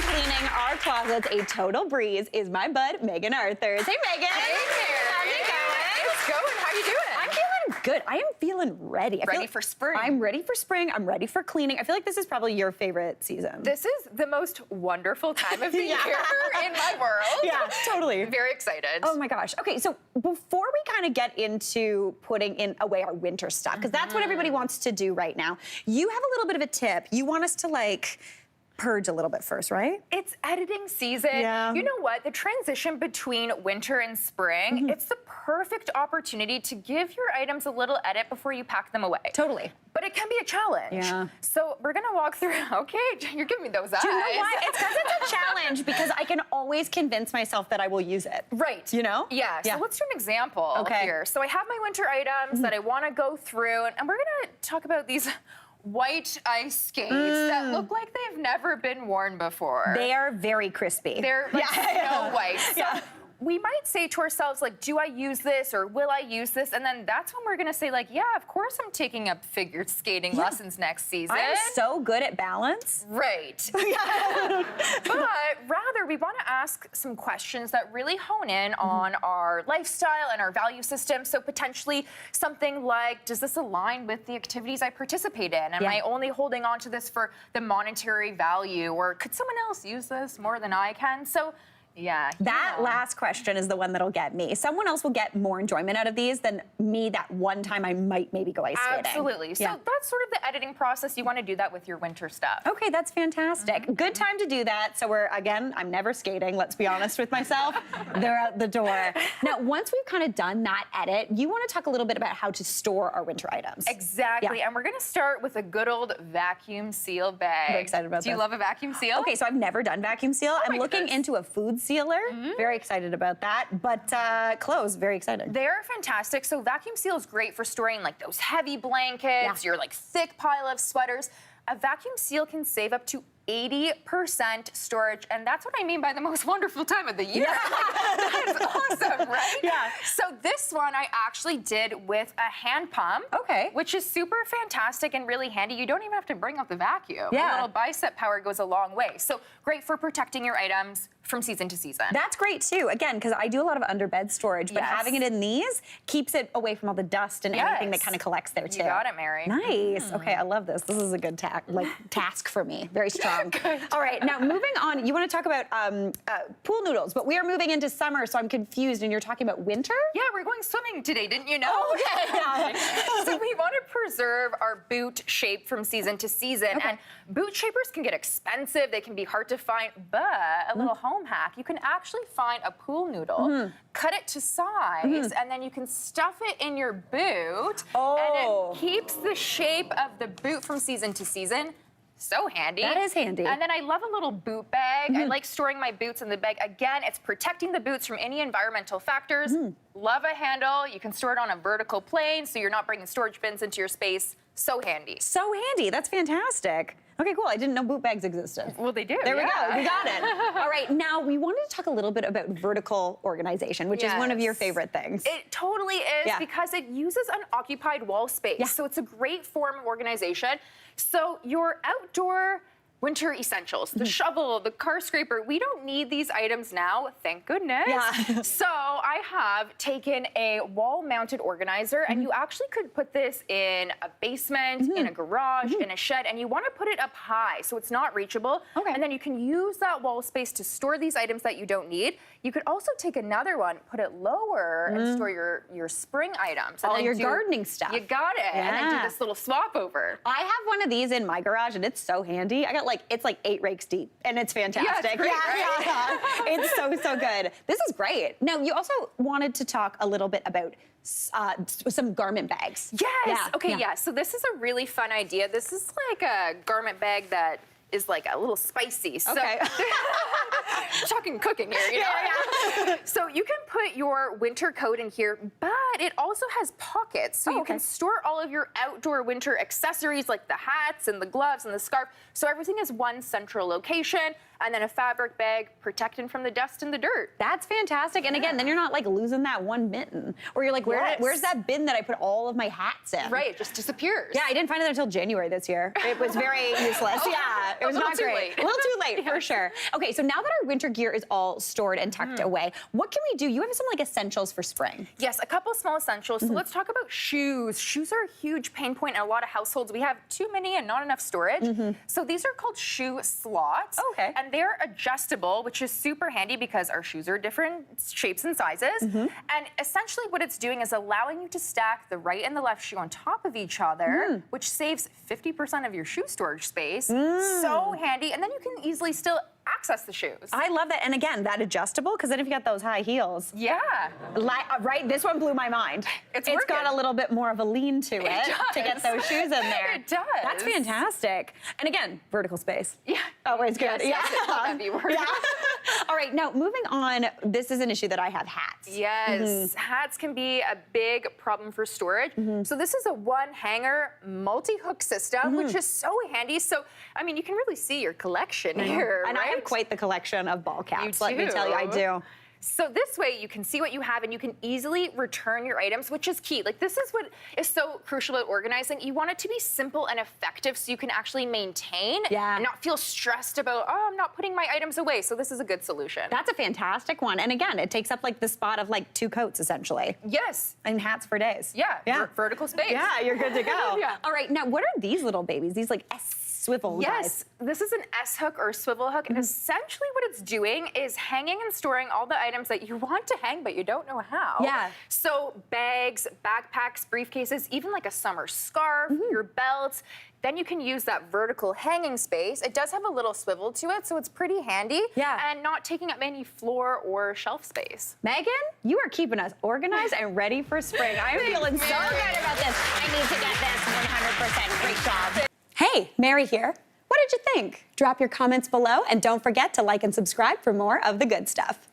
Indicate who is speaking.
Speaker 1: from cleaning our closets a total breeze is my bud, Megan Arthurs. Hey, Megan.
Speaker 2: Hey, Mary.
Speaker 1: How's it going?
Speaker 2: It's going. How you doing?
Speaker 1: I'm feeling good. I am feeling ready.
Speaker 2: Ready for spring.
Speaker 1: I'm ready for spring. I'm ready for cleaning. I feel like this is probably your favorite season.
Speaker 2: This is the most wonderful time of the year in my world.
Speaker 1: Yeah, totally.
Speaker 2: Very excited.
Speaker 1: Oh my gosh. Okay, so before we kind of get into putting away our winter stuff, because that's what everybody wants to do right now, you have a little bit of a tip. You want us to like purge a little bit first, right?
Speaker 2: It's editing season.
Speaker 1: Yeah.
Speaker 2: You know what? The transition between winter and spring, it's the perfect opportunity to give your items a little edit before you pack them away.
Speaker 1: Totally.
Speaker 2: But it can be a challenge.
Speaker 1: Yeah.
Speaker 2: So we're gonna walk through. Okay, you're giving me those eyes.
Speaker 1: Do you know what? It's because it's a challenge because I can always convince myself that I will use it.
Speaker 2: Right.
Speaker 1: You know?
Speaker 2: Yeah. So let's do an example here. So I have my winter items that I want to go through, and we're gonna talk about these white ice skates that look like they've never been worn before.
Speaker 1: They are very crispy.
Speaker 2: They're like snow white. So
Speaker 1: Yeah.
Speaker 2: we might say to ourselves, like, do I use this or will I use this? And then that's when we're gonna say, like, yeah, of course I'm taking up figure skating lessons next season.
Speaker 1: I'm so good at balance.
Speaker 2: Right. But rather, we want to ask some questions that really hone in on our lifestyle and our value system. So potentially something like, does this align with the activities I participate in? Am I only holding on to this for the monetary value? Or could someone else use this more than I can? So yeah.
Speaker 1: That last question is the one that'll get me. Someone else will get more enjoyment out of these than me that one time I might maybe go ice skating.
Speaker 2: Absolutely. So that's sort of the editing process. You want to do that with your winter stuff.
Speaker 1: Okay, that's fantastic. Good time to do that. So I'm never skating, let's be honest with myself. They're out the door. Now, once we've kind of done that edit, you want to talk a little bit about how to store our winter items.
Speaker 2: Exactly.
Speaker 1: Yeah.
Speaker 2: And we're going to start with a good old vacuum seal bag.
Speaker 1: Very excited about
Speaker 2: Do you
Speaker 1: this.
Speaker 2: love a vacuum seal?
Speaker 1: Okay, so I've never done vacuum seal. I'm looking into a food sealer. Very excited about that. But clothes, very exciting.
Speaker 2: They're fantastic. So vacuum seal is great for storing like those heavy blankets, your like thick pile of sweaters. A vacuum seal can save up to 80% storage, and that's what I mean by the most wonderful time of the year. Like, that's awesome, right?
Speaker 1: Yeah.
Speaker 2: So this one I actually did with a hand pump, which is super fantastic and really handy. You don't even have to bring out the vacuum.
Speaker 1: Yeah.
Speaker 2: A little bicep power goes a long way. So great for protecting your items from season to season.
Speaker 1: That's great too. Again, because I do a lot of under bed storage, but having it in these keeps it away from all the dust and anything that kind of collects there too.
Speaker 2: You got it, Mary.
Speaker 1: Nice. Okay, I love this. This is a good task for me. Very strong. All right, now moving on, you want to talk about pool noodles, but we are moving into summer, so I'm confused, and you're talking about winter?
Speaker 2: Yeah, we're going swimming today, didn't you know?
Speaker 1: Oh, okay.
Speaker 2: So we want to preserve our boot shape from season to season, and boot shapers can get expensive, they can be hard to find, but a little home hack, you can actually find a pool noodle, cut it to size, and then you can stuff it in your boot, and it keeps the shape of the boot from season to season. So handy.
Speaker 1: That is handy.
Speaker 2: And then I love a little boot bag. I like storing my boots in the bag. Again, it's protecting the boots from any environmental factors. Love a handle. You can store it on a vertical plane so you're not bringing storage bins into your space. So handy.
Speaker 1: So handy. That's fantastic. Okay, cool. I didn't know boot bags existed.
Speaker 2: Well, they do.
Speaker 1: There we go. We got it. All right, now we wanted to talk a little bit about vertical organization, which is one of your favorite things.
Speaker 2: It totally is because it uses unoccupied wall space. So it's a great form of organization. So your outdoor winter essentials, the shovel, the car scraper, we don't need these items now, thank goodness. So I have taken a wall-mounted organizer, and you actually could put this in a basement, in a garage, in a shed, and you want to put it up high so it's not reachable. And then you can use that wall space to store these items that you don't need. You could also take another one, put it lower, and store your spring items.
Speaker 1: All your gardening stuff.
Speaker 2: You got it. And then do this little swap over.
Speaker 1: I have one of these in my garage, and it's so handy. I got it's like 8 rakes deep, and it's fantastic.
Speaker 2: Yeah, it's great, right?
Speaker 1: It's so good. This is great. Now, you also wanted to talk a little bit about some garment bags.
Speaker 2: Yes. So this is a really fun idea. This is like a garment bag that is like a little spicy. So talking cooking here, you know? So you can put your winter coat in here, but it also has pockets. So you can store all of your outdoor winter accessories like the hats and the gloves and the scarf. So everything is one central location. and then a fabric bag protecting from the dust and the dirt.
Speaker 1: That's fantastic. And again, then you're not like losing that one mitten. Or you're like, where's that bin that I put all of my hats in?
Speaker 2: Right, it just disappears.
Speaker 1: Yeah, I didn't find it until January this year. It was very useless. Yeah, it was not great.
Speaker 2: Late.
Speaker 1: A little too Right, for sure. Okay, so now that our winter gear is all stored and tucked away, what can we do? You have some like essentials for spring.
Speaker 2: Yes, a couple small essentials. So let's talk about shoes. Shoes are a huge pain point in a lot of households. We have too many and not enough storage. So these are called shoe slots.
Speaker 1: Okay.
Speaker 2: And they're adjustable, which is super handy because our shoes are different shapes and sizes. And essentially what it's doing is allowing you to stack the right and the left shoe on top of each other, which saves 50% of your shoe storage space. So handy. And then you can easily still access the shoes.
Speaker 1: I love that. And again, that adjustable, because then if you got those high heels,
Speaker 2: Yeah.
Speaker 1: right, this one blew my mind.
Speaker 2: It's
Speaker 1: got a little bit more of a lean to it to get those shoes in there.
Speaker 2: It does.
Speaker 1: That's fantastic. And again, vertical space.
Speaker 2: Yeah.
Speaker 1: Always good.
Speaker 2: Yes, I love that B word.
Speaker 1: Yeah. All right, now moving on, this is an issue that I have, hats.
Speaker 2: Yes, hats can be a big problem for storage. So this is a one hanger multi-hook system, which is so handy. So, I mean, you can really see your collection here,
Speaker 1: And
Speaker 2: right?
Speaker 1: I have quite the collection of ball caps, let me
Speaker 2: do.
Speaker 1: tell you, I do.
Speaker 2: So this way you can see what you have and you can easily return your items, which is key. Like this is what is so crucial about organizing. You want it to be simple and effective so you can actually maintain and not feel stressed about, oh, I'm not putting my items away. So this is a good solution.
Speaker 1: That's a fantastic one. And again, it takes up like the spot of like 2 coats essentially.
Speaker 2: Yes.
Speaker 1: And hats for days.
Speaker 2: Yeah. Vertical space.
Speaker 1: Yeah, you're good to go.
Speaker 2: Yeah.
Speaker 1: All right, now what are these little babies? These like swivel
Speaker 2: Yes, this is an S hook or swivel hook, and essentially what it's doing is hanging and storing all the items that you want to hang, but you don't know how.
Speaker 1: Yeah.
Speaker 2: So bags, backpacks, briefcases, even like a summer scarf, your belts. Then you can use that vertical hanging space. It does have a little swivel to it, so it's pretty handy.
Speaker 1: Yeah.
Speaker 2: And not taking up any floor or shelf space.
Speaker 1: Megan, you are keeping us organized and ready for spring. I'm feeling so good about this. I need to get this 100%. Great job. Hey, Mary here. What did you think? Drop your comments below and don't forget to like and subscribe for more of the good stuff.